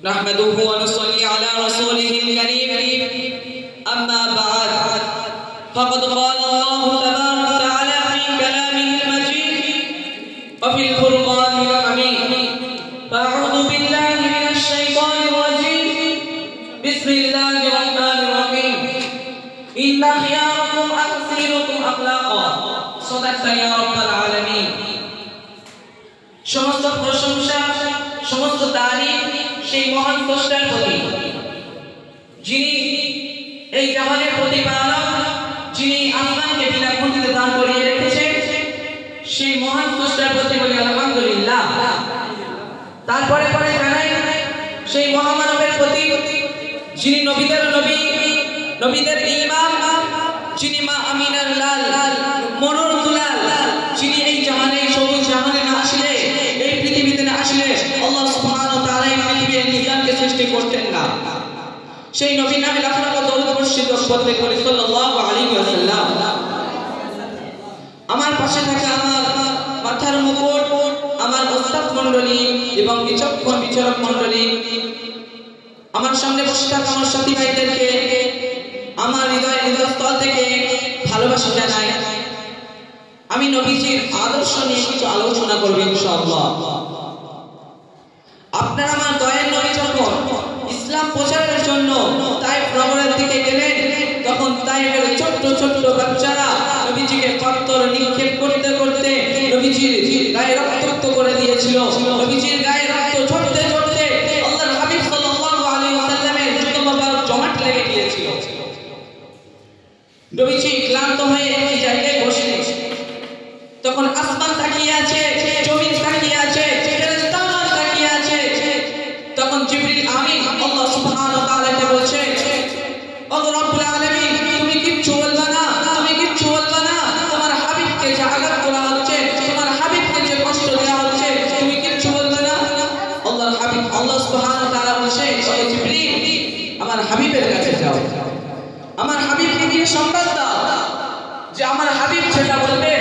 نحمده ونصلي على رسوله الكريم أما بعد فقد قال الله تبارك وتعالى في كلامه المجيد وفي الفرقان الحميد فأعوذ بالله من الشيطان الرجيم بسم الله الرحمن الرحيم إن خياركم أحسنكم أخلاقا صدقت يا رب العالمين সমস্ত প্রশংসা সমস্ত তারিফ সেই মহান স্রষ্টার প্রতি যিনি এই জাহানের প্রতিপালক যিনি আসমানকে বিনা খুঁটিতে দান করিয়ে রেখেছেন সেই মহান স্রষ্টার প্রতি বলি আলহামদুলিল্লাহ। তারপরে পরে জানাই সেই মহামানবের প্রতি যিনি নবীদের নবী নবীদের ইমাম যিনি মা আমিনার লাল মনোর দুলাল যিনি এই জাহানে সবুজ জাহানে না আসলে এই পৃথিবীতে না আসলে আল্লাহ সুবহানাহু ওয়া তাআলা এই পৃথিবীর নিজামকে সৃষ্টি করতেন না। সেই নবী নামে লাখ লাখ দরুদ বর্ষিত করতে করি সাল্লাল্লাহু আলাইহি ওয়াসাল্লাম। আমার পাশে থাকা আমার মাথার মুকুট আমার ওস্তাদ মণ্ডলী এবং বিচক্ষণ বিচারক মণ্ডলী, আমার সামনে বসে থাকা আমার সাথী ভাইদেরকে আমার হৃদয়ের হৃদয়স্থল থেকে ভালোবাসা জানাই। আমি নবীজির আদর্শ নিয়ে কিছু আলোচনা করব ইনশাআল্লাহ। আপনারা আমার দয়ার নবী যখন ইসলাম প্রচারের জন্য তায়েফ নগরের দিকে গেলেন তখন তায়েফের ছোট্ট ছোট্ট বাচ্চারা নবীজিকে পাথর নিক্ষেপ করতে করতে নবীজির গায়ে রক্তাক্ত করে দিয়েছিল। নবীজির গায়ে রক্ত ঝরতে ঝরতে আল্লাহর হাবিব সাল্লাল্লাহু আলাইহি ওয়াসাল্লামের জুতো মোবারক জমাট লেগে গিয়েছিল। নবীজি ক্লান্ত হয়ে একটি জায়গায় বসে তখন আসমান তাকিয়ে আছে, জমিন তাকিয়ে আছে, ফেরেশতারা তাকিয়ে আছে। তখন জিবরিল আমিন আল্লাহ সুবহানাহু ওয়া তাআলাকে বলছে, ও রব্বুল আলামিন তুমি কিচ্ছু বলবা না, তুমি কিচ্ছু বলবা না, তোমার হাবিবকে যে আঘাত করা হচ্ছে, তোমার হাবিবকে যে কষ্ট দেওয়া হচ্ছে, তুমি কিচ্ছু বলবা না। আল্লাহর হাবিব আল্লাহ সুবহানাহু ওয়া তাআলা বলছে, ও জিবরিল আমার হাবিবের কাছে যাও, আমার হাবিবকে গিয়ে সংবাদ দাও যে আমার হাবিব যেটা বলবে